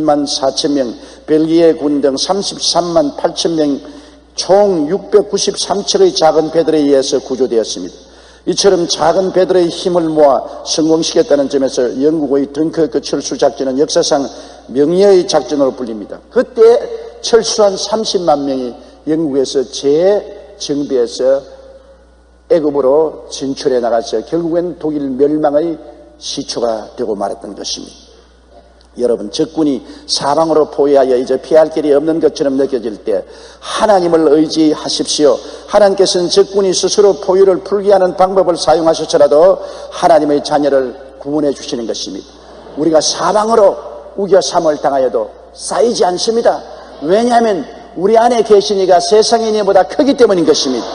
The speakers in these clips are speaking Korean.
1만 4천 명, 벨기에 군 등 33만 8천 명, 총 693척의 작은 배들에 의해서 구조되었습니다. 이처럼 작은 배들의 힘을 모아 성공시켰다는 점에서 영국의 덩커크 철수 작전은 역사상 명예의 작전으로 불립니다. 그때 철수한 30만 명이 영국에서 재정비해서 애굽으로 진출해 나가서 결국엔 독일 멸망의 시초가 되고 말았던 것입니다. 여러분, 적군이 사방으로 포위하여 이제 피할 길이 없는 것처럼 느껴질 때 하나님을 의지하십시오. 하나님께서는 적군이 스스로 포위를 풀게 하는 방법을 사용하셔서라도 하나님의 자녀를 구원해 주시는 것입니다. 우리가 사방으로 우겨삼을 당하여도 쌓이지 않습니다. 왜냐하면 우리 안에 계신 이가 세상의 인애보다 크기 때문인 것입니다.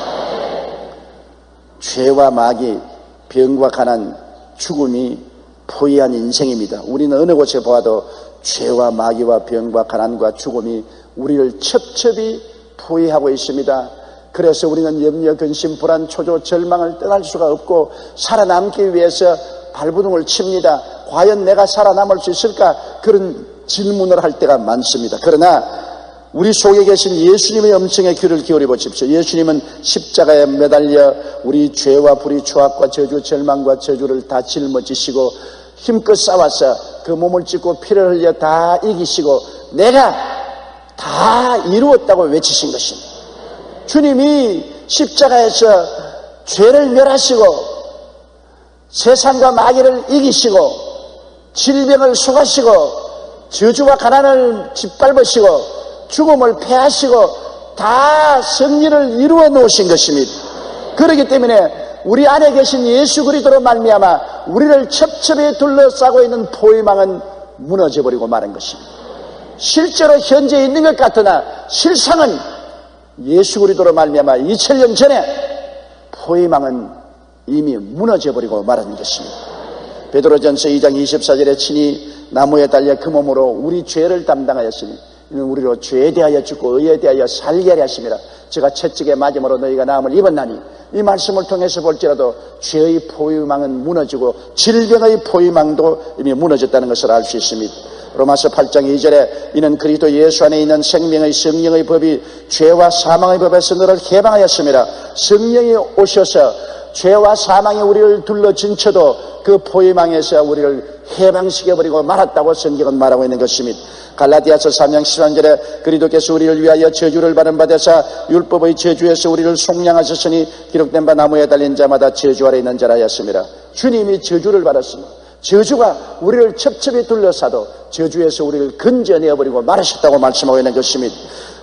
죄와 마귀, 병과 가난, 죽음이 포위한 인생입니다. 우리는 어느 곳에 보아도 죄와 마귀와 병과 가난과 죽음이 우리를 첩첩이 포위하고 있습니다. 그래서 우리는 염려, 근심, 불안, 초조, 절망을 떠날 수가 없고 살아남기 위해서 발버둥을 칩니다. 과연 내가 살아남을 수 있을까? 그런 질문을 할 때가 많습니다. 그러나 우리 속에 계신 예수님의 음성에 귀를 기울여 보십시오. 예수님은 십자가에 매달려 우리 죄와 불의, 추악과 저주, 절망과 저주를 다 짊어지시고 힘껏 싸워서 그 몸을 찢고 피를 흘려 다 이기시고 내가 다 이루었다고 외치신 것입니다. 주님이 십자가에서 죄를 멸하시고 세상과 마귀를 이기시고 질병을 수하시고 저주와 가난을 짓밟으시고 죽음을 패하시고 다 승리를 이루어 놓으신 것입니다. 그렇기 때문에 우리 안에 계신 예수 그리스도로 말미암아 우리를 첩첩이 둘러싸고 있는 포위망은 무너져버리고 마는 것입니다. 실제로 현재 있는 것 같으나 실상은 예수 그리스도로 말미암아 2000년 전에 포위망은 이미 무너져버리고 말하는 것입니다. 베드로전서 2장 24절에 친히 나무에 달려 그 몸으로 우리 죄를 담당하였으니 이는 우리로 죄에 대하여 죽고 의에 대하여 살게 하려 하심이라. 제가 채찍에 맞음으로 너희가 나음을 입었나니 이 말씀을 통해서 볼지라도 죄의 포위망은 무너지고 질병의 포위망도 이미 무너졌다는 것을 알 수 있습니다. 로마서 8장 2절에 이는 그리스도 예수 안에 있는 생명의 성령의 법이 죄와 사망의 법에서 너를 해방하였습니다. 성령이 오셔서 죄와 사망이 우리를 둘러진쳐도 그 포위망에서 우리를 해방시켜버리고 말았다고 성경은 말하고 있는 것입니다. 갈라디아서 3장 13절에 그리스도께서 우리를 위하여 저주를 받은 바 되사 율법의 저주에서 우리를 속량하셨으니 기록된 바 나무에 달린 자마다 저주 아래 있는 자라 하였습니다. 주님이 저주를 받았습니다. 저주가 우리를 첩첩이 둘러싸도 저주에서 우리를 건져내어버리고 말하셨다고 말씀하고 있는 것입니다.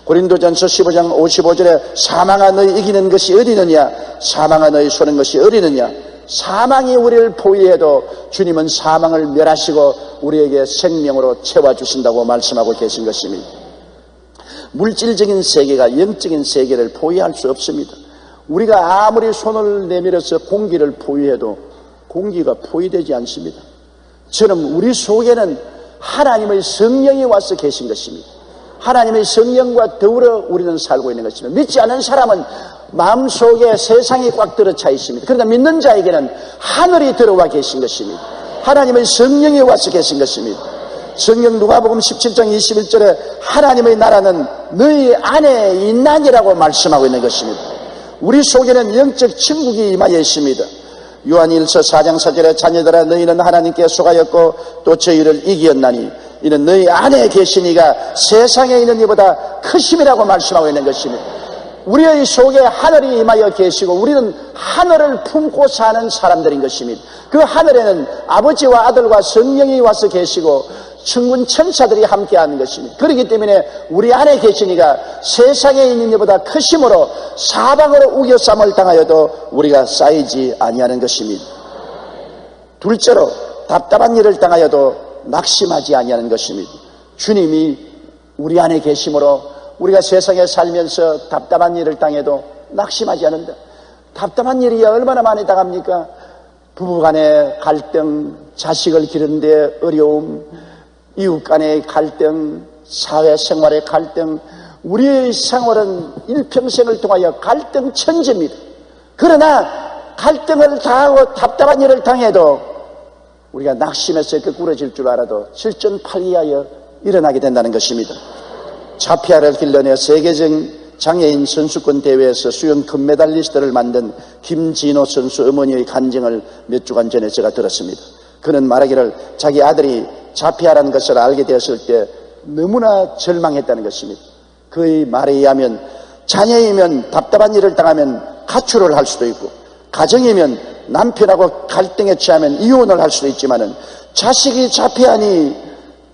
고린도전서 15장 55절에 사망아 너희 이기는 것이 어디느냐, 사망아 너희 쏘는 것이 어디느냐. 사망이 우리를 포위해도 주님은 사망을 멸하시고 우리에게 생명으로 채워주신다고 말씀하고 계신 것입니다. 물질적인 세계가 영적인 세계를 포위할 수 없습니다. 우리가 아무리 손을 내밀어서 공기를 포위해도 공기가 포위되지 않습니다. 처럼 우리 속에는 하나님의 성령이 와서 계신 것입니다. 하나님의 성령과 더불어 우리는 살고 있는 것입니다. 믿지 않은 사람은 마음속에 세상이 꽉 들어차 있습니다. 그러나 믿는 자에게는 하늘이 들어와 계신 것입니다. 하나님의 성령이 와서 계신 것입니다. 성경 누가복음 17장 21절에 하나님의 나라는 너희 안에 있나니라고 말씀하고 있는 것입니다. 우리 속에는 영적 천국이 임하여 있습니다. 요한일서 4장 4절에 자녀들아 너희는 하나님께 속하였고 또 저희를 이기었나니 이는 너희 안에 계신 이가 세상에 있는 이보다 크심이라고 말씀하고 있는 것입니다. 우리의 속에 하늘이 임하여 계시고 우리는 하늘을 품고 사는 사람들인 것입니다. 그 하늘에는 아버지와 아들과 성령이 와서 계시고 천군 천사들이 함께하는 것입니다. 그렇기 때문에 우리 안에 계신 이가 세상에 있는 이보다 크심으로 사방으로 우겨쌈을 당하여도 우리가 쌓이지 아니하는 것입니다. 둘째로 답답한 일을 당하여도 낙심하지 아니하는 것입니다. 주님이 우리 안에 계심으로 우리가 세상에 살면서 답답한 일을 당해도 낙심하지 않는다. 답답한 일이 얼마나 많이 당합니까? 부부간의 갈등, 자식을 기르는데 어려움, 이웃 간의 갈등, 사회생활의 갈등, 우리의 생활은 일평생을 통하여 갈등 천지입니다. 그러나 갈등을 당하고 답답한 일을 당해도 우리가 낙심해서 거꾸러질 줄 알아도 실전팔이하여 일어나게 된다는 것입니다. 자피아를 길러내 세계적 장애인 선수권 대회에서 수영 금메달리스트를 만든 김진호 선수 어머니의 간증을 몇 주간 전에 제가 들었습니다. 그는 말하기를 자기 아들이 자피아라는 것을 알게 되었을 때 너무나 절망했다는 것입니다. 그의 말에 의하면 자녀이면 답답한 일을 당하면 가출을 할 수도 있고, 가정이면 남편하고 갈등에 처하면 이혼을 할 수도 있지만은 자식이 자피아니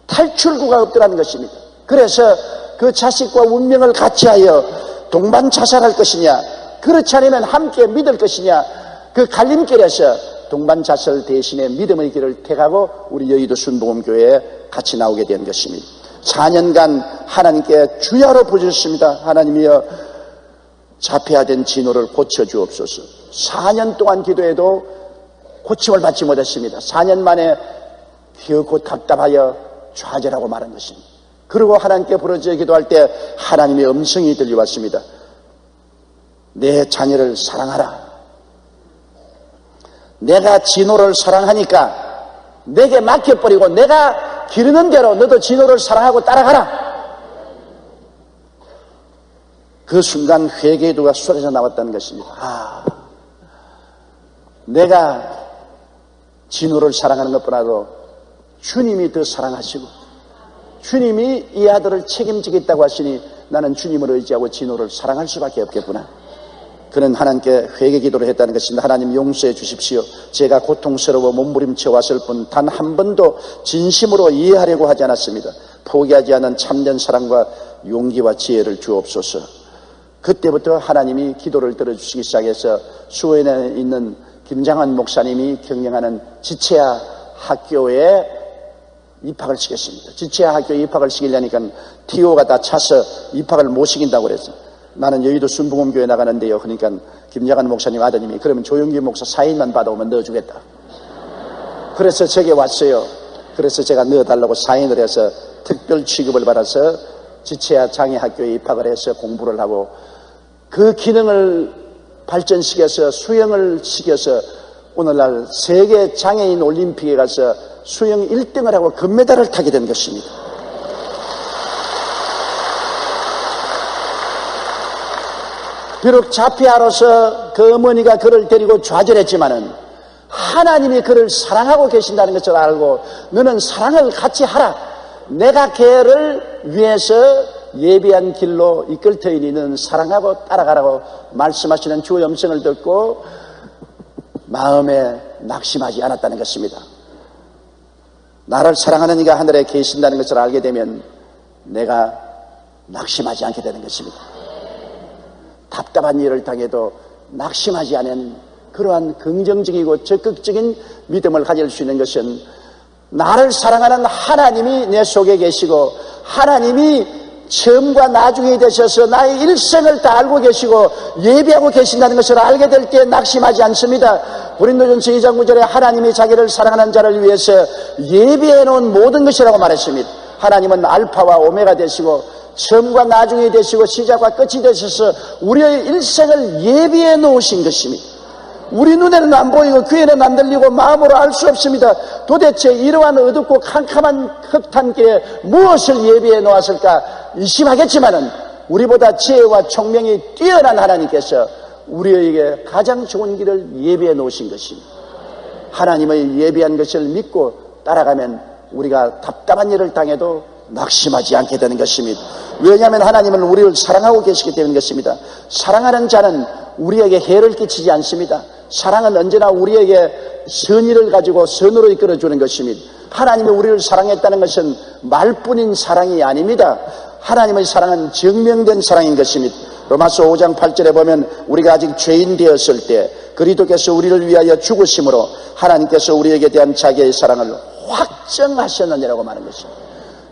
탈출구가 없더라는 것입니다. 그래서 그 자식과 운명을 같이하여 동반 자살할 것이냐, 그렇지 않으면 함께 믿을 것이냐, 그 갈림길에서 동반 자살 대신에 믿음의 길을 택하고 우리 여의도 순복음교회에 같이 나오게 된 것입니다. 4년간 하나님께 주야로 부르셨습니다. 하나님이여, 자폐화된 진호를 고쳐주옵소서. 4년 동안 기도해도 고침을 받지 못했습니다. 4년 만에 곧 답답하여 좌절하고 말한 것입니다. 그리고 하나님께 부르짖어 기도할 때 하나님의 음성이 들려왔습니다. 내 자녀를 사랑하라. 내가 진호를 사랑하니까 내게 맡겨버리고 내가 기르는 대로 너도 진호를 사랑하고 따라가라. 그 순간 회개의 기도가 쏟아져 나왔다는 것입니다. 내가 진호를 사랑하는 것보다도 주님이 더 사랑하시고 주님이 이 아들을 책임지겠다고 하시니 나는 주님을 의지하고 진호를 사랑할 수밖에 없겠구나. 그는 하나님께 회개 기도를 했다는 것입니다. 하나님 용서해 주십시오. 제가 고통스러워 몸부림쳐 왔을 뿐 단 한 번도 진심으로 이해하려고 하지 않았습니다. 포기하지 않은 참된 사랑과 용기와 지혜를 주옵소서. 그때부터 하나님이 기도를 들어주시기 시작해서 수원에 있는 김장한 목사님이 경영하는 지체야 학교에 입학을 시켰습니다. 지체야 학교에 입학을 시키려니까 TO가 다 차서 입학을 못 시킨다고 그랬어요. 나는 여의도 순복음교회 나가는데요. 그러니까 김장한 목사님 아드님이 그러면 조용기 목사 사인만 받아오면 넣어주겠다. 그래서 제게 왔어요. 그래서 제가 넣어달라고 사인을 해서 특별 취급을 받아서 지체야 장애학교에 입학을 해서 공부를 하고 그 기능을 발전시켜서 수영을 시켜서 오늘날 세계 장애인 올림픽에 가서 수영 1등을 하고 금메달을 타게 된 것입니다. 비록 자피아로서 그 어머니가 그를 데리고 좌절했지만은 하나님이 그를 사랑하고 계신다는 것을 알고 너는 사랑을 같이 하라. 내가 걔를 위해서 예비한 길로 이끌 터이니 너는 사랑하고 따라가라고 말씀하시는 주의 음성을 듣고 마음에 낙심하지 않았다는 것입니다. 나를 사랑하는 이가 하늘에 계신다는 것을 알게 되면 내가 낙심하지 않게 되는 것입니다. 답답한 일을 당해도 낙심하지 않은 그러한 긍정적이고 적극적인 믿음을 가질 수 있는 것은 나를 사랑하는 하나님이 내 속에 계시고 하나님이 처음과 나중에 되셔서 나의 일생을 다 알고 계시고 예비하고 계신다는 것을 알게 될 때 낙심하지 않습니다. 고린도전서 2장 9절에 하나님이 자기를 사랑하는 자를 위해서 예비해 놓은 모든 것이라고 말했습니다. 하나님은 알파와 오메가 되시고 처음과 나중에 되시고 시작과 끝이 되셔서 우리의 일생을 예비해 놓으신 것입니다. 우리 눈에는 안 보이고 귀에는 안 들리고 마음으로 알 수 없습니다. 도대체 이러한 어둡고 캄캄한 흑탄길에 무엇을 예비해 놓았을까 의심하겠지만은 우리보다 지혜와 총명이 뛰어난 하나님께서 우리에게 가장 좋은 길을 예비해 놓으신 것입니다. 하나님의 예비한 것을 믿고 따라가면 우리가 답답한 일을 당해도 낙심하지 않게 되는 것입니다. 왜냐하면 하나님은 우리를 사랑하고 계시기 때문인 것입니다. 사랑하는 자는 우리에게 해를 끼치지 않습니다. 사랑은 언제나 우리에게 선의를 가지고 선으로 이끌어주는 것입니다. 하나님이 우리를 사랑했다는 것은 말뿐인 사랑이 아닙니다. 하나님의 사랑은 증명된 사랑인 것입니다. 로마서 5장 8절에 보면 우리가 아직 죄인 되었을 때 그리스도께서 우리를 위하여 죽으심으로 하나님께서 우리에게 대한 자기의 사랑을 확정하셨느니라고 말하는 것입니다.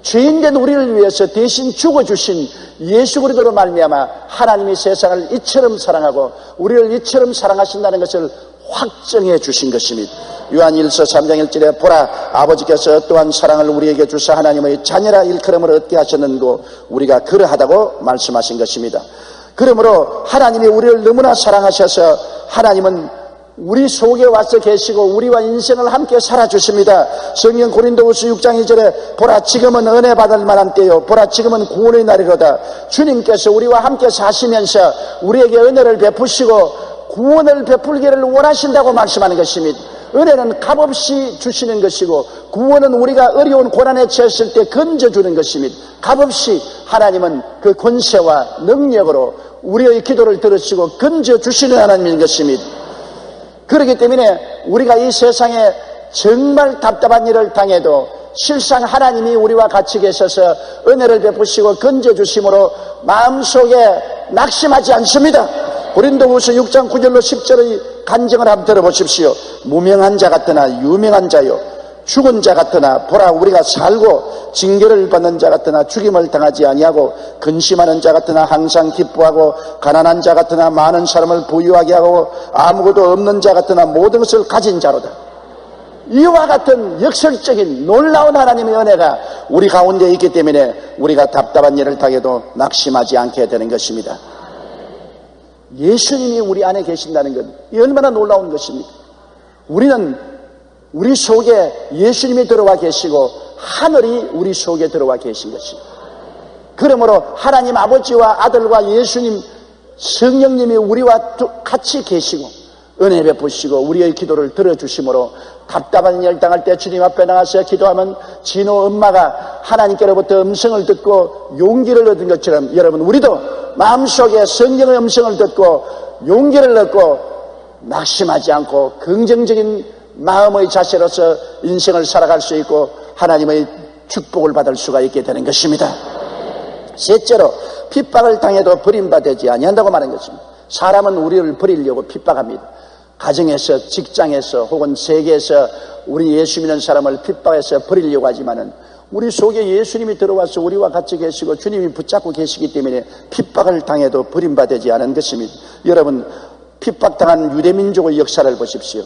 죄인된 우리를 위해서 대신 죽어주신 예수 그리스도로 말미암아 하나님이 세상을 이처럼 사랑하고 우리를 이처럼 사랑하신다는 것을 확정해 주신 것입니다. 요한일서 3장 1절에 보라 아버지께서 어떠한 사랑을 우리에게 주사 하나님의 자녀라 일컬음을 얻게 하셨는고 우리가 그러하다고 말씀하신 것입니다. 그러므로 하나님이 우리를 너무나 사랑하셔서 하나님은 우리 속에 와서 계시고 우리와 인생을 함께 살아주십니다. 성경 고린도후서 6장 2절에 보라 지금은 은혜 받을 만한 때요 보라 지금은 구원의 날이로다. 주님께서 우리와 함께 사시면서 우리에게 은혜를 베푸시고 구원을 베풀기를 원하신다고 말씀하는 것입니다. 은혜는 값없이 주시는 것이고 구원은 우리가 어려운 고난에 처했을 때 건져주는 것입니다. 값없이 하나님은 그 권세와 능력으로 우리의 기도를 들으시고 건져주시는 하나님인 것입니다. 그렇기 때문에 우리가 이 세상에 정말 답답한 일을 당해도 실상 하나님이 우리와 같이 계셔서 은혜를 베푸시고 건져주심으로 마음속에 낙심하지 않습니다. 고린도후서 6장 9절로 10절의 간증을 한번 들어보십시오. 무명한 자 같으나 유명한 자요 죽은 자 같으나 보라 우리가 살고 징계를 받는 자 같으나 죽임을 당하지 아니하고 근심하는 자 같으나 항상 기뻐하고 가난한 자 같으나 많은 사람을 부유하게 하고 아무것도 없는 자 같으나 모든 것을 가진 자로다. 이와 같은 역설적인 놀라운 하나님의 은혜가 우리 가운데 있기 때문에 우리가 답답한 일을 당해도 낙심하지 않게 되는 것입니다. 예수님이 우리 안에 계신다는 것, 이 얼마나 놀라운 것입니까? 우리는 우리 속에 예수님이 들어와 계시고 하늘이 우리 속에 들어와 계신 것입니다. 그러므로 하나님 아버지와 아들과 예수님 성령님이 우리와 같이 계시고 은혜 베푸시고 우리의 기도를 들어주심으로 답답한 일 당할 때 주님 앞에 나가서 기도하면 진호 엄마가 하나님께로부터 음성을 듣고 용기를 얻은 것처럼 여러분 우리도 마음속에 성령의 음성을 듣고 용기를 얻고 낙심하지 않고 긍정적인 마음의 자세로서 인생을 살아갈 수 있고 하나님의 축복을 받을 수가 있게 되는 것입니다. 셋째로 핍박을 당해도 버림받지 아니한다고 말하는 것입니다. 사람은 우리를 버리려고 핍박합니다. 가정에서 직장에서 혹은 세계에서 우리 예수 믿는 사람을 핍박해서 버리려고 하지만은 우리 속에 예수님이 들어와서 우리와 같이 계시고 주님이 붙잡고 계시기 때문에 핍박을 당해도 버림받지 않은 것입니다. 여러분 핍박당한 유대민족의 역사를 보십시오.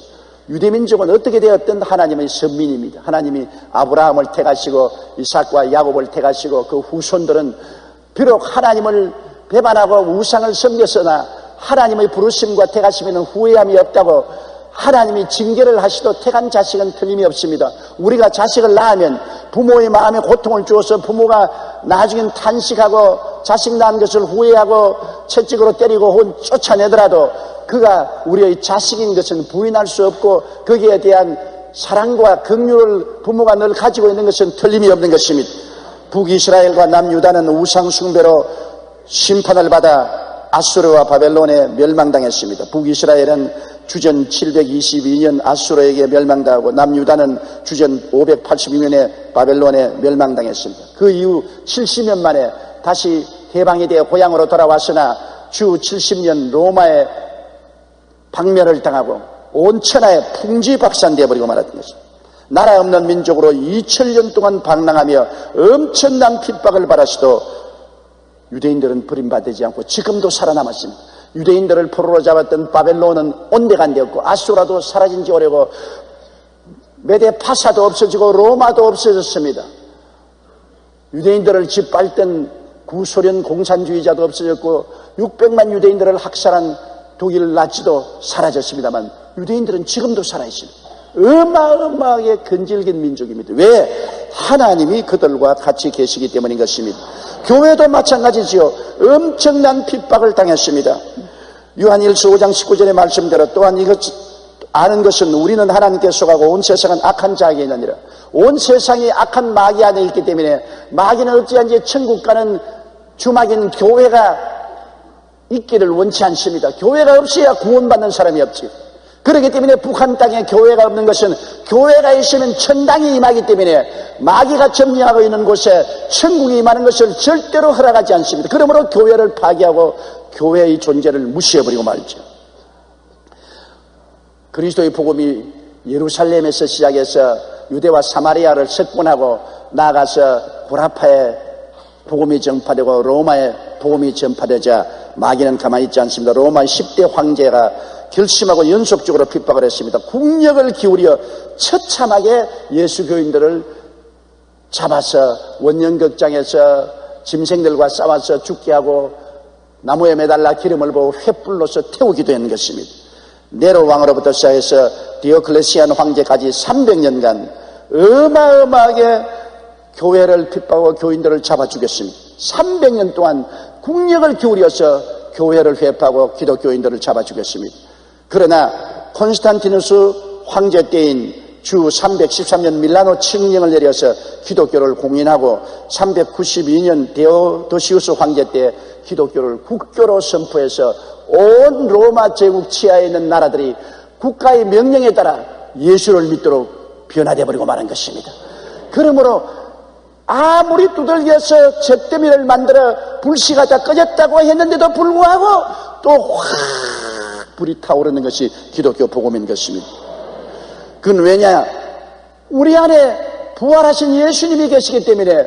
유대민족은 어떻게 되었든 하나님의 선민입니다. 하나님이 아브라함을 택하시고 이삭과 야곱을 택하시고 그 후손들은 비록 하나님을 배반하고 우상을 섬겼으나 하나님의 부르심과 택하심에는 후회함이 없다고 하나님이 징계를 하시도 택한 자식은 틀림이 없습니다. 우리가 자식을 낳으면 부모의 마음에 고통을 주어서 부모가 나중엔 탄식하고 자식 낳은 것을 후회하고 채찍으로 때리고 혹은 쫓아내더라도 그가 우리의 자식인 것은 부인할 수 없고 거기에 대한 사랑과 긍휼을 부모가 늘 가지고 있는 것은 틀림이 없는 것입니다. 북이스라엘과 남유다는 우상 숭배로 심판을 받아 아수르와 바벨론에 멸망당했습니다. 북이스라엘은 주전 722년 아수르에게 멸망당하고 남유다는 주전 582년에 바벨론에 멸망당했습니다. 그 이후 70년 만에 다시 해방이 되어 고향으로 돌아왔으나 주 70년 로마에 박멸을 당하고 온 천하에 풍지박산되어 버리고 말았던 것입니다. 나라 없는 민족으로 2000년 동안 방랑하며 엄청난 핍박을 받았어도 유대인들은 버림받지 않고 지금도 살아남았습니다. 유대인들을 포로로 잡았던 바벨론은 온데간데없고 아수라도 사라진 지 오래고 메데파사도 없어지고 로마도 없어졌습니다. 유대인들을 짓밟던 구소련 공산주의자도 없어졌고 600만 유대인들을 학살한 독일 나치도 사라졌습니다만 유대인들은 지금도 살아있습니다. 어마어마하게 근질긴 민족입니다. 왜? 하나님이 그들과 같이 계시기 때문인 것입니다. 교회도 마찬가지지요. 엄청난 핍박을 당했습니다. 요한일서 5장 19절의 말씀대로 또한 이것 아는 것은 우리는 하나님께 속하고 온 세상은 악한 자에게 있느니라. 온 세상이 악한 마귀 안에 있기 때문에 마귀는 어찌한지 천국 가는 주막인 교회가 있기를 원치 않습니다. 교회가 없어야 구원받는 사람이 없지. 그렇기 때문에 북한 땅에 교회가 없는 것은 교회가 있으면 천당이 임하기 때문에 마귀가 점령하고 있는 곳에 천국이 임하는 것을 절대로 허락하지 않습니다. 그러므로 교회를 파괴하고 교회의 존재를 무시해버리고 말죠. 그리스도의 복음이 예루살렘에서 시작해서 유대와 사마리아를 석권하고 나아가서 구라파에 복음이 전파되고 로마에 복음이 전파되자 마귀는 가만히 있지 않습니다. 로마의 10대 황제가 결심하고 연속적으로 핍박을 했습니다. 국력을 기울여 처참하게 예수 교인들을 잡아서 원년극장에서 짐승들과 싸워서 죽게 하고 나무에 매달라 기름을 부어 횃불로서 태우기도 했는 것입니다. 네로 왕으로부터 시작해서 디오클레시안 황제까지 300년간 어마어마하게 교회를 핍박하고 교인들을 잡아 죽였습니다. 300년 동안 국력을 기울여서 교회를 회파하고 기독교인들을 잡아 죽였습니다. 그러나 콘스탄티누스 황제 때인 주 313년 밀라노 칙령을 내려서 기독교를 공인하고 392년 데오도시우스 황제 때 기독교를 국교로 선포해서 온 로마 제국 치하에 있는 나라들이 국가의 명령에 따라 예수를 믿도록 변화되어 버리고 말한 것입니다. 그러므로 아무리 두들겨서 잿더미를 만들어 불씨가 다 꺼졌다고 했는데도 불구하고 또 확 불이 타오르는 것이 기독교 복음인 것입니다. 그건 왜냐? 우리 안에 부활하신 예수님이 계시기 때문에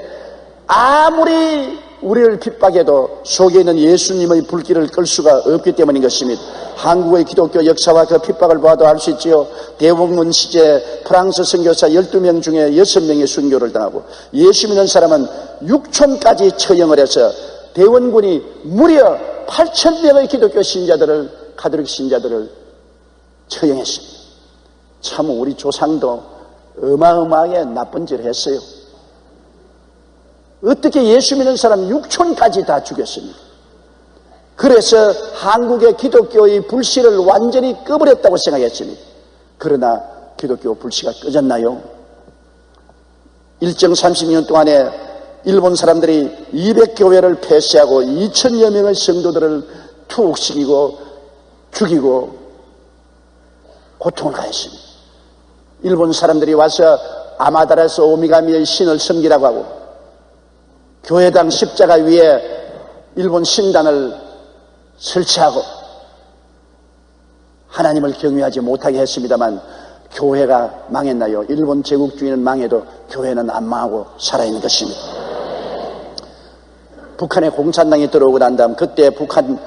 아무리 우리를 핍박해도 속에 있는 예수님의 불길을 끌 수가 없기 때문인 것입니다. 한국의 기독교 역사와 그 핍박을 보아도 알 수 있지요. 대원군 시제 프랑스 선교사 12명 중에 6명이 순교를 당하고 예수 믿는 사람은 6촌까지 처형을 해서 대원군이 무려 8,000명의 기독교 신자들을, 가톨릭 신자들을 처형했습니다. 참 우리 조상도 어마어마하게 나쁜 짓을 했어요. 어떻게 예수 믿는 사람 6촌까지 다 죽였습니까? 그래서 한국의 기독교의 불씨를 완전히 꺼버렸다고 생각했습니다. 그러나 기독교 불씨가 꺼졌나요? 일정 30년 동안에 일본 사람들이 200교회를 폐쇄하고 2,000여 명의 성도들을 투옥시키고 죽이고 고통을 가했습니다. 일본 사람들이 와서 아마다라스 오미가미의 신을 섬기라고 하고 교회당 십자가 위에 일본 신단을 설치하고 하나님을 경외하지 못하게 했습니다만 교회가 망했나요? 일본 제국주의는 망해도 교회는 안 망하고 살아있는 것입니다. 북한에 공산당이 들어오고 난 다음 그때 북한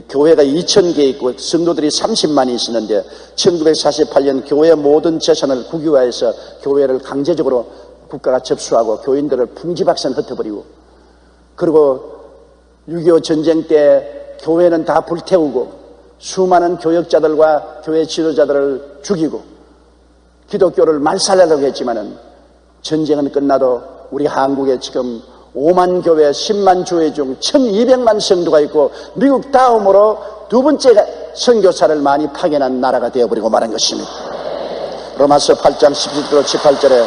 교회가 2,000개 있고 성도들이 30만이 있었는데 1948년 교회 모든 재산을 국유화해서 교회를 강제적으로 국가가 접수하고 교인들을 풍지박산 흩어버리고 그리고 6.25 전쟁 때 교회는 다 불태우고 수많은 교역자들과 교회 지도자들을 죽이고 기독교를 말살하려고 했지만은 전쟁은 끝나도 우리 한국에 지금 5만 교회 10만 교회 중 1200만 성도가 있고 미국 다음으로 두 번째 선교사를 많이 파견한 나라가 되어버리고 말한 것입니다. 로마서 8장 17절 18절에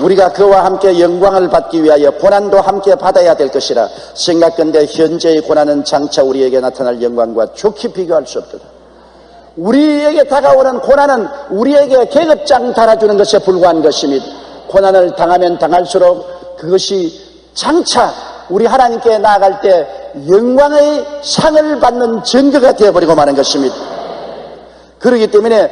우리가 그와 함께 영광을 받기 위하여 고난도 함께 받아야 될 것이라 생각건대 현재의 고난은 장차 우리에게 나타날 영광과 좋게 비교할 수 없도다. 우리에게 다가오는 고난은 우리에게 계급장 달아주는 것에 불과한 것입니다. 고난을 당하면 당할수록 그것이 장차 우리 하나님께 나아갈 때 영광의 상을 받는 증거가 되어버리고 마는 것입니다. 그렇기 때문에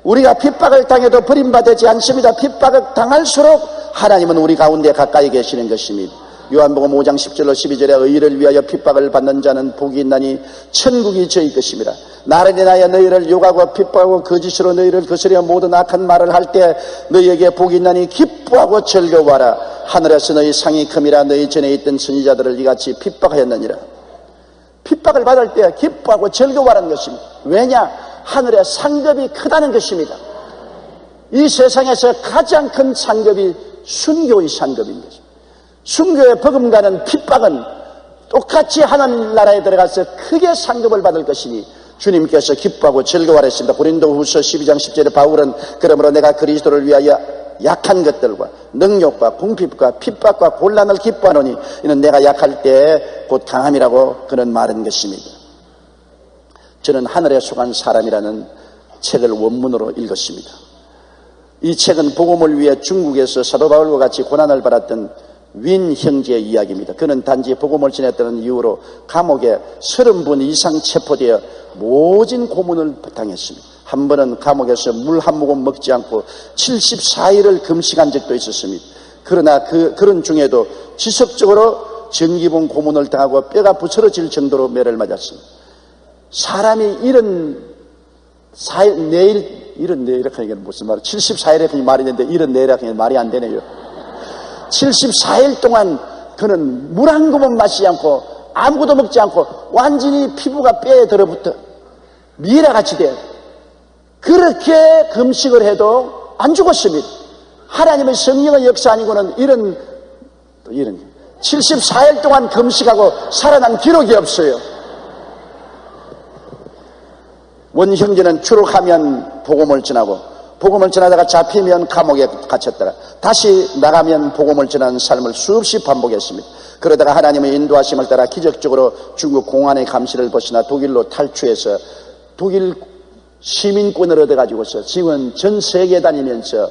우리가 핍박을 당해도 버림받지 않습니다. 핍박을 당할수록 하나님은 우리 가운데 가까이 계시는 것입니다. 요한복음 5장 10절로 12절에 의를 위하여 핍박을 받는 자는 복이 있나니 천국이 저희 것입니다. 나를 인하여 너희를 욕하고 핍박하고 거짓으로 너희를 거스려 모든 악한 말을 할 때 너희에게 복이 있나니 기뻐하고 즐거워하라. 하늘에서 너희 상이 큼이라. 너희 전에 있던 선지자들을 이같이 핍박하였느니라. 핍박을 받을 때 기뻐하고 즐거워하는 것입니다. 왜냐? 하늘의 상급이 크다는 것입니다. 이 세상에서 가장 큰 상급이 순교의 상급인 것입니다. 순교에 버금가는 핍박은 똑같이 하늘나라에 들어가서 크게 상급을 받을 것이니 주님께서 기뻐하고 즐거워하라 했습니다. 고린도후서 12장 10절에 바울은 그러므로 내가 그리스도를 위하여 약한 것들과 능욕과 궁핍과 핍박과 곤란을 기뻐하노니 이는 내가 약할 때 곧 강함이라고 그런 말인 것입니다. 저는 하늘에 속한 사람이라는 책을 원문으로 읽었습니다. 이 책은 복음을 위해 중국에서 사도 바울과 같이 고난을 받았던 윈 형제의 이야기입니다. 그는 단지 복음을 전했다는 이유로 감옥에 30분 이상 체포되어 모진 고문을 당했습니다. 한 번은 감옥에서 물 한 모금 먹지 않고 74일을 금식한 적도 있었습니다. 그러나 그런 중에도 지속적으로 정기봉 고문을 당하고 뼈가 부스러질 정도로 매를 맞았습니다. 사람이 이런 내일 이렇게 하는 게 무슨 말이에요? 74일에 그냥 말이 되는데 이런 내일에 그냥 말이 안 되네요. 74일 동안 그는 물 한 모금 마시지 않고 아무것도 먹지 않고 완전히 피부가 뼈에 들어붙어 미라같이 돼요. 그렇게 금식을 해도 안 죽었습니다. 하나님의 성령의 역사 아니고는 이런 74일 동안 금식하고 살아난 기록이 없어요. 원형제는 추록하면 복음을 전하고, 복음을 전하다가 잡히면 감옥에 갇혔다가 다시 나가면 복음을 전하는 삶을 수없이 반복했습니다. 그러다가 하나님의 인도하심을 따라 기적적으로 중국 공안의 감시를 벗어나 독일로 탈출해서 독일 시민권을 얻어가지고서 지금은 전 세계 다니면서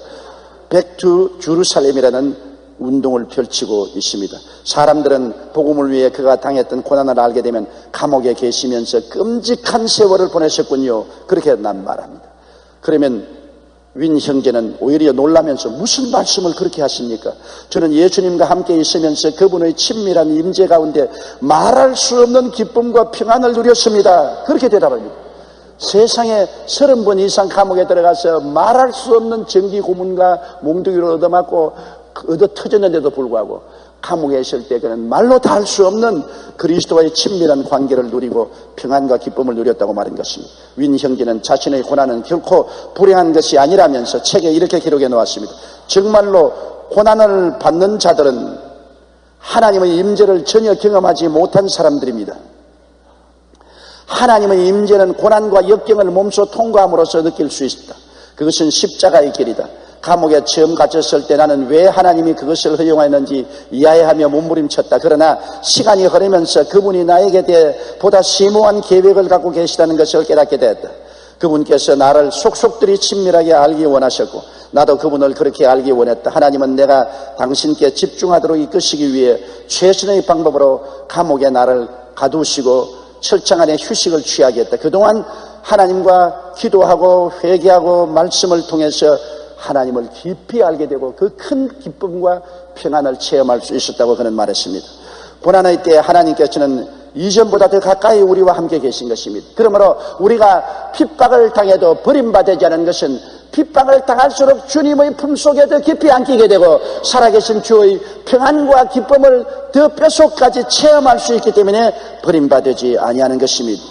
백투 주루살렘이라는 운동을 펼치고 있습니다. 사람들은 복음을 위해 그가 당했던 고난을 알게 되면 감옥에 계시면서 끔찍한 세월을 보내셨군요, 그렇게 난 말합니다. 그러면 윈 형제는 오히려 놀라면서 무슨 말씀을 그렇게 하십니까? 저는 예수님과 함께 있으면서 그분의 친밀한 임재 가운데 말할 수 없는 기쁨과 평안을 누렸습니다, 그렇게 대답합니다. 세상에 30번 이상 감옥에 들어가서 말할 수 없는 전기 고문과 몽둥이를 얻어맞고 얻어 터졌는데도 불구하고 감옥에 있을 때 그는 말로 다 할 수 없는 그리스도와의 친밀한 관계를 누리고 평안과 기쁨을 누렸다고 말한 것입니다. 윈 형제는 자신의 고난은 결코 불행한 것이 아니라면서 책에 이렇게 기록해 놓았습니다. 정말로 고난을 받는 자들은 하나님의 임재를 전혀 경험하지 못한 사람들입니다. 하나님의 임재는 고난과 역경을 몸소 통과함으로써 느낄 수 있다. 그것은 십자가의 길이다. 감옥에 처음 갇혔을 때 나는 왜 하나님이 그것을 허용하였는지 이해하며 몸부림쳤다. 그러나 시간이 흐르면서 그분이 나에게 대해 보다 심오한 계획을 갖고 계시다는 것을 깨닫게 되었다. 그분께서 나를 속속들이 친밀하게 알기 원하셨고 나도 그분을 그렇게 알기 원했다. 하나님은 내가 당신께 집중하도록 이끄시기 위해 최선의 방법으로 감옥에 나를 가두시고 철장 안에 휴식을 취하겠다. 그동안 하나님과 기도하고 회개하고 말씀을 통해서 하나님을 깊이 알게 되고 그 큰 기쁨과 평안을 체험할 수 있었다고 그는 말했습니다. 고난의 때 하나님께서는 이전보다 더 가까이 우리와 함께 계신 것입니다. 그러므로 우리가 핍박을 당해도 버림받지 않은 것은 핍박을 당할수록 주님의 품속에 더 깊이 안기게 되고 살아계신 주의 평안과 기쁨을 더 뼛속까지 체험할 수 있기 때문에 버림받지 아니하는 것입니다.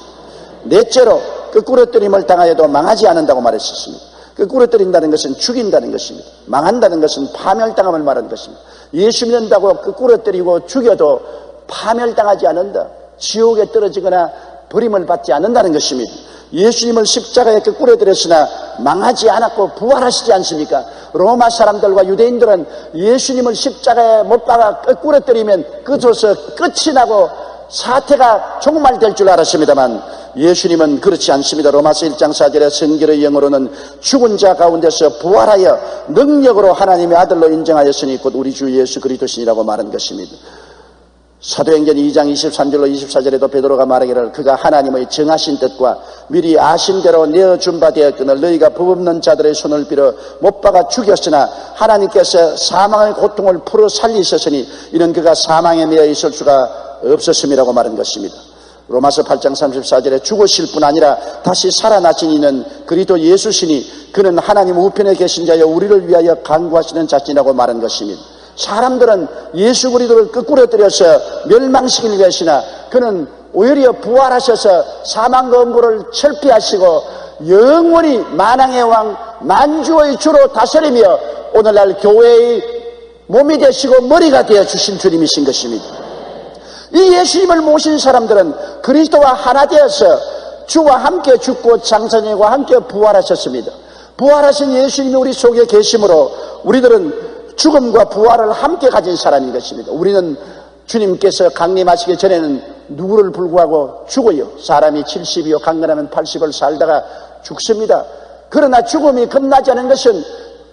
넷째로 거꾸로뜨림을 당하여도 망하지 않는다고 말했었습니다. 거꾸로뜨린다는 것은 죽인다는 것입니다. 망한다는 것은 파멸당함을 말하는 것입니다. 예수 믿는다고 거꾸로뜨리고 죽여도 파멸당하지 않는다. 지옥에 떨어지거나 버림을 받지 않는다는 것입니다. 예수님을 십자가에 거꾸로뜨렸으나 망하지 않았고 부활하시지 않습니까? 로마 사람들과 유대인들은 예수님을 십자가에 못 박아 거꾸로뜨리면 그것으로서 끝이 나고 사태가 종말될 줄 알았습니다만 예수님은 그렇지 않습니다. 로마서 1장 4절의 성결의 영어로는 죽은 자 가운데서 부활하여 능력으로 하나님의 아들로 인정하였으니 곧 우리 주 예수 그리스도시니라고 말한 것입니다. 사도행전 2장 23절로 24절에도 베드로가 말하기를 그가 하나님의 정하신 뜻과 미리 아신 대로 내어준 바 되었거늘 너희가 법 없는 자들의 손을 빌어 못 박아 죽였으나 하나님께서 사망의 고통을 풀어 살리셨으니 이는 그가 사망에 매여 있을 수가 없었음이라고 말한 것입니다. 로마서 8장 34절에 죽으실 뿐 아니라 다시 살아나신 이는 그리스도 예수시니 그는 하나님 우편에 계신 자여 우리를 위하여 간구하시는 자신이라고 말한 것입니다. 사람들은 예수 그리스도를 거꾸로뜨려서 멸망시키는 것이나 그는 오히려 부활하셔서 사망과 엄고를 철폐하시고 영원히 만왕의 왕 만주의 주로 다스리며 오늘날 교회의 몸이 되시고 머리가 되어 주신 주님이신 것입니다. 이 예수님을 모신 사람들은 그리스도와 하나 되어서 주와 함께 죽고 장사님과 함께 부활하셨습니다. 부활하신 예수님이 우리 속에 계심으로 우리들은 죽음과 부활을 함께 가진 사람인 것입니다. 우리는 주님께서 강림하시기 전에는 누구를 불구하고 죽어요. 사람이 70이요 강건하면 80을 살다가 죽습니다. 그러나 죽음이 끝나지 않은 것은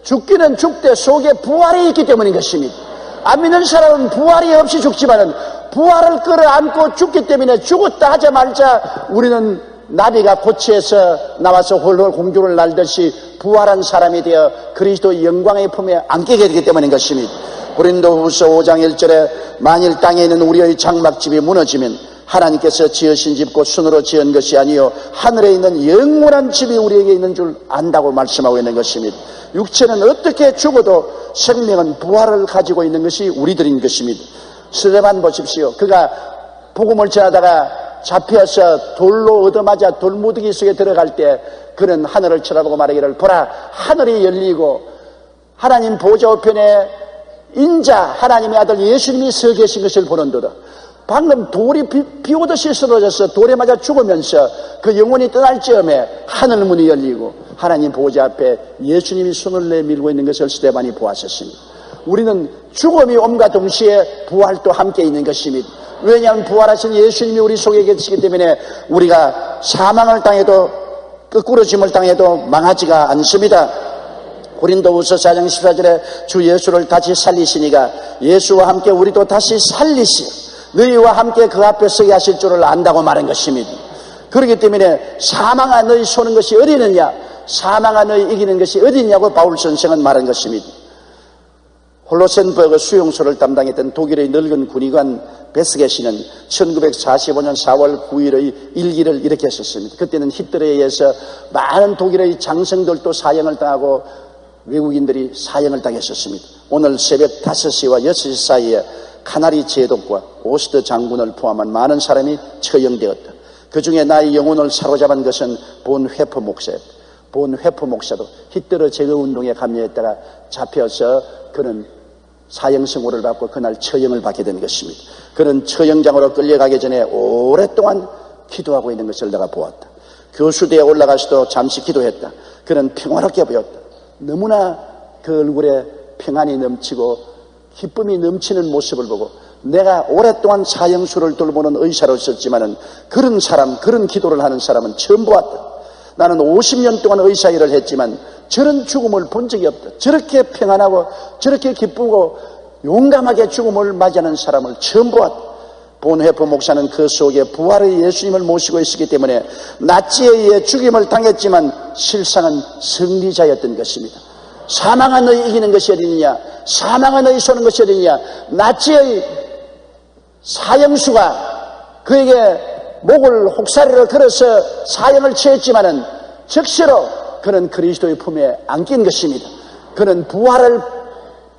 죽기는 죽되 속에 부활이 있기 때문인 것입니다. 안 믿는 사람은 부활이 없이 죽지만은 부활을 끌어안고 죽기 때문에 죽었다 하자마자 우리는 나비가 고치에서 나와서 홀홀 공주를 날듯이 부활한 사람이 되어 그리스도의 영광의 품에 안게 되기 때문인 것입니다. 고린도후서 5장 1절에 만일 땅에 있는 우리의 장막집이 무너지면 하나님께서 지으신 집 곧 손으로 지은 것이 아니요 하늘에 있는 영원한 집이 우리에게 있는 줄 안다고 말씀하고 있는 것입니다. 육체는 어떻게 죽어도 생명은 부활을 가지고 있는 것이 우리들인 것입니다. 스데반 보십시오. 그가 복음을 전하다가 잡혀서 돌로 얻어맞아 돌무더기 속에 들어갈 때 그는 하늘을 쳐다보고 말하기를, 보라, 하늘이 열리고 하나님 보좌 우편에 인자 하나님의 아들 예수님이 서 계신 것을 보는도다. 방금 돌이 비 오듯이 쓰러져서 돌에 맞아 죽으면서 그 영혼이 떠날 즈음에 하늘문이 열리고 하나님 보좌 앞에 예수님이 손을 내밀고 있는 것을 스데반이 보았었습니다. 우리는 죽음이 옴과 동시에 부활도 함께 있는 것입니다. 왜냐하면 부활하신 예수님이 우리 속에 계시기 때문에 우리가 사망을 당해도 거꾸로짐을 당해도 망하지가 않습니다. 고린도후서 4장 14절에 주 예수를 다시 살리시니가 예수와 함께 우리도 다시 살리시 너희와 함께 그 앞에 서게 하실 줄을 안다고 말한 것입니다. 그렇기 때문에 사망아 너희 쏘는 것이 어디느냐, 사망아 너희 이기는 것이 어디냐고 바울 선생은 말한 것입니다. 홀로센버그 수용소를 담당했던 독일의 늙은 군의관 베스게 씨는 1945년 4월 9일의 일기를 이렇게 썼습니다. 그때는 히틀러에 의해서 많은 독일의 장성들도 사형을 당하고 외국인들이 사형을 당했었습니다. 오늘 새벽 5시와 6시 사이에 카나리 제독과 오스트 장군을 포함한 많은 사람이 처형되었다. 그 중에 나의 영혼을 사로잡은 것은 본 회프 목사였다. 본 회프 목사도 히틀러 제거운동에 감려했다가 잡혀서 그는 사형 선고를 받고 그날 처형을 받게 된 것입니다. 그는 처형장으로 끌려가기 전에 오랫동안 기도하고 있는 것을 내가 보았다. 교수대에 올라가서도 잠시 기도했다. 그는 평화롭게 보였다. 너무나 그 얼굴에 평안이 넘치고 기쁨이 넘치는 모습을 보고 내가 오랫동안 사형수를 돌보는 의사로 있었지만은 그런 사람, 그런 기도를 하는 사람은 처음 보았다. 나는 50년 동안 의사 일을 했지만 저런 죽음을 본 적이 없다. 저렇게 평안하고 저렇게 기쁘고 용감하게 죽음을 맞이하는 사람을 처음 보았다. 본회프 목사는 그 속에 부활의 예수님을 모시고 있었기 때문에 나치에 의해 죽임을 당했지만 실상은 승리자였던 것입니다. 사망아 너희 이기는 것이 어디냐, 사망아 너희 쏘는 것이 어디냐. 나치의 사형수가 그에게 목을 혹사리를 걸어서 사형을 취했지만은 적시로 그는 그리스도의 품에 안긴 것입니다. 그는 부활을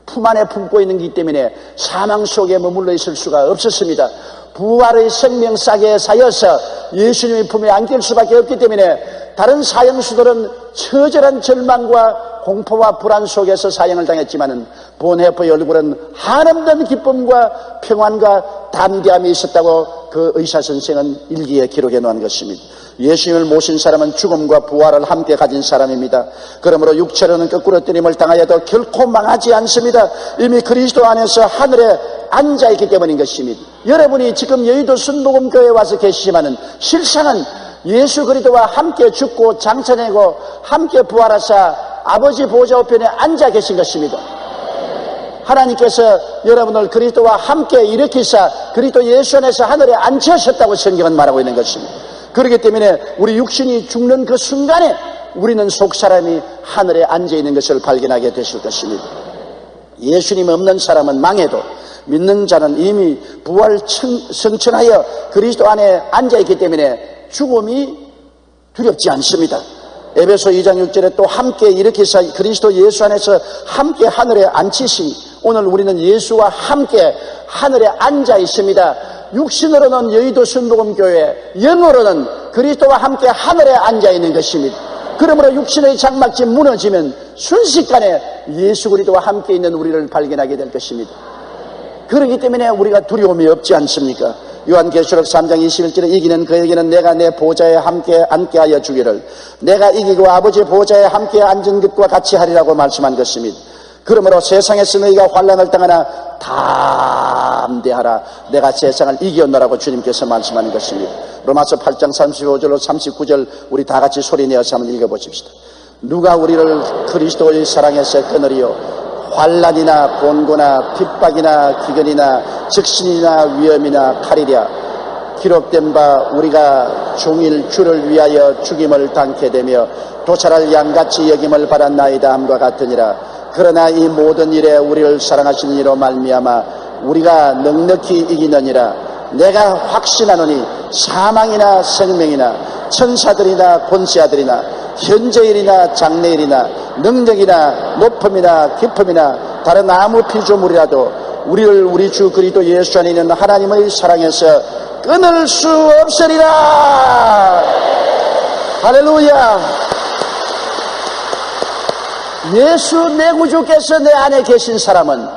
품 안에 품고 있는 것이기 때문에 사망 속에 머물러 있을 수가 없었습니다. 부활의 생명싸게 사여서 예수님의 품에 안길 수밖에 없기 때문에 다른 사형수들은 처절한 절망과 공포와 불안 속에서 사형을 당했지만은 본회프의 얼굴은 한없는 기쁨과 평안과 담대함이 있었다고 그 의사선생은 일기에 기록해 놓은 것입니다. 예수님을 모신 사람은 죽음과 부활을 함께 가진 사람입니다. 그러므로 육체로는 거꾸로 뜨림을 당하여도 결코 망하지 않습니다. 이미 그리스도 안에서 하늘에 앉아있기 때문인 것입니다. 여러분이 지금 여의도 순복음교회에 와서 계시지만은 실상은 예수 그리스도와 함께 죽고 장차내고 함께 부활하사 아버지 보좌 우편에 앉아 계신 것입니다. 하나님께서 여러분을 그리스도와 함께 일으키사 그리스도 예수 안에서 하늘에 앉히셨다고 성경은 말하고 있는 것입니다. 그렇기 때문에 우리 육신이 죽는 그 순간에 우리는 속사람이 하늘에 앉아있는 것을 발견하게 되실 것입니다. 예수님 없는 사람은 망해도 믿는 자는 이미 부활 성천하여 그리스도 안에 앉아있기 때문에 죽음이 두렵지 않습니다. 에베소 2장 6절에 또 함께 일으키사 그리스도 예수 안에서 함께 하늘에 앉히시니 오늘 우리는 예수와 함께 하늘에 앉아 있습니다. 육신으로는 여의도 순복음교회, 영으로는 그리스도와 함께 하늘에 앉아 있는 것입니다. 그러므로 육신의 장막이 무너지면 순식간에 예수 그리스도와 함께 있는 우리를 발견하게 될 것입니다. 그렇기 때문에 우리가 두려움이 없지 않습니까? 요한계시록 3장 21절에 이기는 그에게는 내가 내 보좌에 함께 앉게 하여 주기를 내가 이기고 아버지 보좌에 함께 앉은 것과 같이 하리라고 말씀한 것입니다. 그러므로 세상에서 너희가 환난을 당하나 담대하라 내가 세상을 이겼노라고 주님께서 말씀하는 것입니다. 로마서 8장 35절로 39절 우리 다 같이 소리내어서 한번 읽어보십시다. 누가 우리를 그리스도의 사랑에서 끊으리요 환난이나 곤고나 핍박이나 기근이나 적신이나 위험이나 칼이랴 기록된 바 우리가 종일 주를 위하여 죽임을 당케 되며 도찰할 양같이 여김을 받았나이다 함과 같으니라. 그러나 이 모든 일에 우리를 사랑하신 이로 말미암아 우리가 넉넉히 이기느니라. 내가 확신하노니 사망이나 생명이나 천사들이나 권세아들이나 현재일이나 장래일이나 능력이나 높음이나 깊음이나 다른 아무 피조물이라도 우리를 우리 주 그리스도 예수 안에 있는 하나님의 사랑에서 끊을 수 없으리라. 할렐루야. 예수 내 구주께서 내 안에 계신 사람은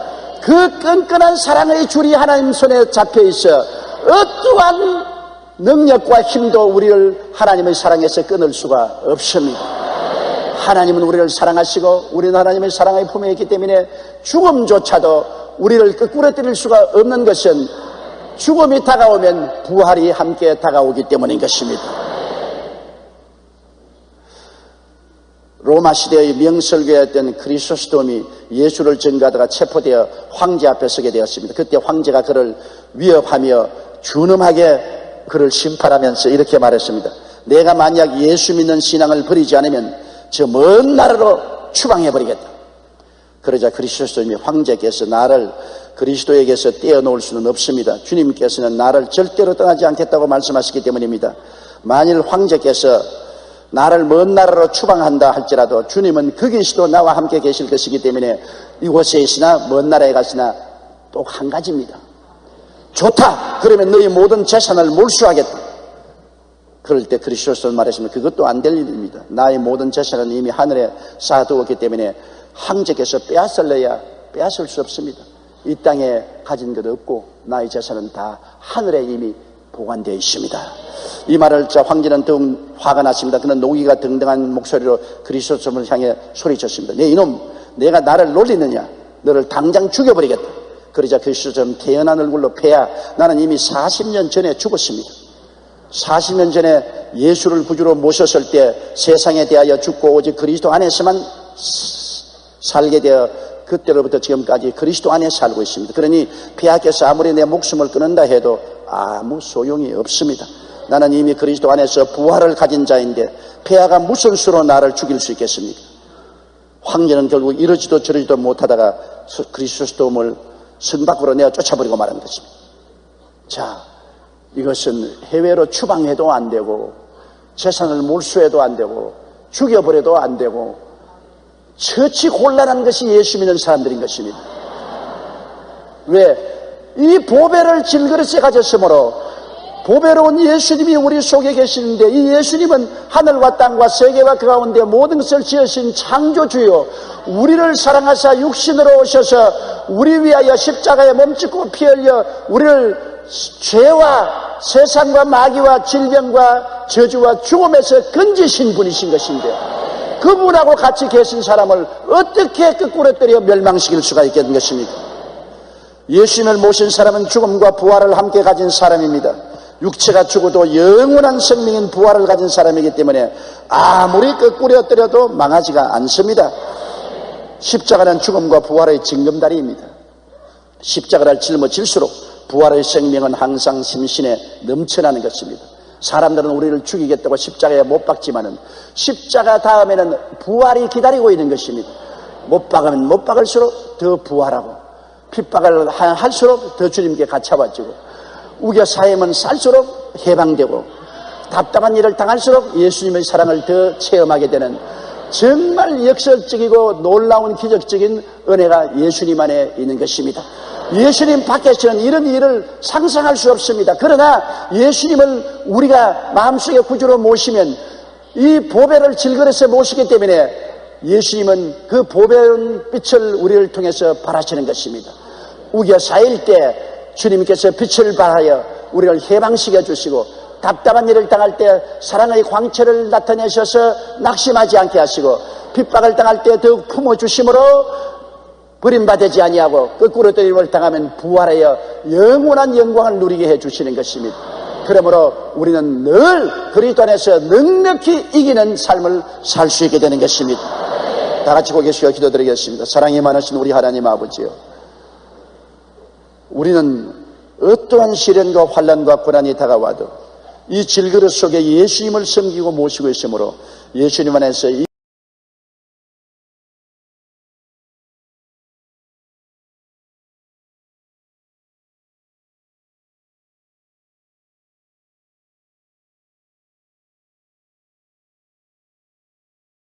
그 끈끈한 사랑의 줄이 하나님 손에 잡혀 있어 어떠한 능력과 힘도 우리를 하나님의 사랑에서 끊을 수가 없습니다. 하나님은 우리를 사랑하시고 우리는 하나님의 사랑의 품에 있기 때문에 죽음조차도 우리를 끄꾸러뜨릴 수가 없는 것은 죽음이 다가오면 부활이 함께 다가오기 때문인 것입니다. 로마 시대의 명설교였던 크리소스톰이 예수를 증거하다가 체포되어 황제 앞에 서게 되었습니다. 그때 황제가 그를 위협하며 준엄하게 그를 심판하면서 이렇게 말했습니다. 내가 만약 예수 믿는 신앙을 버리지 않으면 저 먼 나라로 추방해버리겠다. 그러자 크리소스톰이 황제께서 나를 그리스도에게서 떼어놓을 수는 없습니다. 주님께서는 나를 절대로 떠나지 않겠다고 말씀하시기 때문입니다. 만일 황제께서 나를 먼 나라로 추방한다 할지라도 주님은 거기서도 나와 함께 계실 것이기 때문에 이곳에 있으나 먼 나라에 가시나 또 한 가지입니다. 좋다. 그러면 너희 모든 재산을 몰수하겠다. 그럴 때 그리스도는 말했으면 그것도 안 될 일입니다. 나의 모든 재산은 이미 하늘에 쌓아두었기 때문에 황제께서 빼앗을래야 빼앗을 수 없습니다. 이 땅에 가진 것 없고 나의 재산은 다 하늘에 이미 보관되어 있습니다. 이 말을 황제는 더욱 화가 났습니다. 그는 노기가 등등한 목소리로 그리스도를 향해 소리쳤습니다. 네 이놈, 내가 나를 놀리느냐? 너를 당장 죽여버리겠다. 그러자 그리스도는 태연한 얼굴로 폐하, 나는 이미 40년 전에 죽었습니다. 40년 전에 예수를 구주로 모셨을 때 세상에 대하여 죽고 오직 그리스도 안에서만 살게 되어 그때로부터 지금까지 그리스도 안에 살고 있습니다. 그러니 폐하께서 아무리 내 목숨을 끊는다 해도 아무 소용이 없습니다. 나는 이미 그리스도 안에서 부활을 가진 자인데 폐하가 무슨 수로 나를 죽일 수 있겠습니까? 황제는 결국 이러지도 저러지도 못하다가 그리스도를 성 밖으로 내어 쫓아버리고 말한 것입니다. 자, 이것은 해외로 추방해도 안 되고 재산을 몰수해도 안 되고 죽여버려도 안 되고 처치 곤란한 것이 예수 믿는 사람들인 것입니다. 왜? 이 보배를 질그릇에 가졌으므로 보배로운 예수님이 우리 속에 계시는데 이 예수님은 하늘과 땅과 세계와 그 가운데 모든 것을 지으신 창조주요 우리를 사랑하사 육신으로 오셔서 우리 위하여 십자가에 몸짓고 피 흘려 우리를 죄와 세상과 마귀와 질병과 저주와 죽음에서 건지신 분이신 것인데 그분하고 같이 계신 사람을 어떻게 거꾸로뜨려 멸망시킬 수가 있겠는 것입니까? 예수님을 모신 사람은 죽음과 부활을 함께 가진 사람입니다. 육체가 죽어도 영원한 생명인 부활을 가진 사람이기 때문에 아무리 거꾸로뜨려도 망하지가 않습니다. 십자가는 죽음과 부활의 징검다리입니다. 십자가를 짊어질수록 부활의 생명은 항상 심신에 넘쳐나는 것입니다. 사람들은 우리를 죽이겠다고 십자가에 못 박지만은 십자가 다음에는 부활이 기다리고 있는 것입니다. 못 박으면 못 박을수록 더 부활하고 핍박을 할수록 더 주님께 갇혀가지고 우겨 쌓이면 쌀수록 해방되고 답답한 일을 당할수록 예수님의 사랑을 더 체험하게 되는 정말 역설적이고 놀라운 기적적인 은혜가 예수님 안에 있는 것입니다. 예수님 밖에서는 이런 일을 상상할 수 없습니다. 그러나 예수님을 우리가 마음속에 구주로 모시면 이 보배를 질그릇에 모시기 때문에 예수님은 그 보배로운 빛을 우리를 통해서 발하시는 것입니다. 우겨 쌓일 때 주님께서 빛을 발하여 우리를 해방시켜 주시고 답답한 일을 당할 때 사랑의 광채를 나타내셔서 낙심하지 않게 하시고 핍박을 당할 때 더욱 품어주심으로 버림받지 아니하고 거꾸로 때림을 당하면 부활하여 영원한 영광을 누리게 해주시는 것입니다. 그러므로 우리는 늘 그리스도 안에서 넉넉히 이기는 삶을 살 수 있게 되는 것입니다. 다 같이 고개 숙여 기도드리겠습니다. 사랑이 많으신 우리 하나님 아버지요, 우리는 어떠한 시련과 환난과 고난이 다가와도 이 질그릇 속에 예수님을 섬기고 모시고 있으므로 예수님 안에서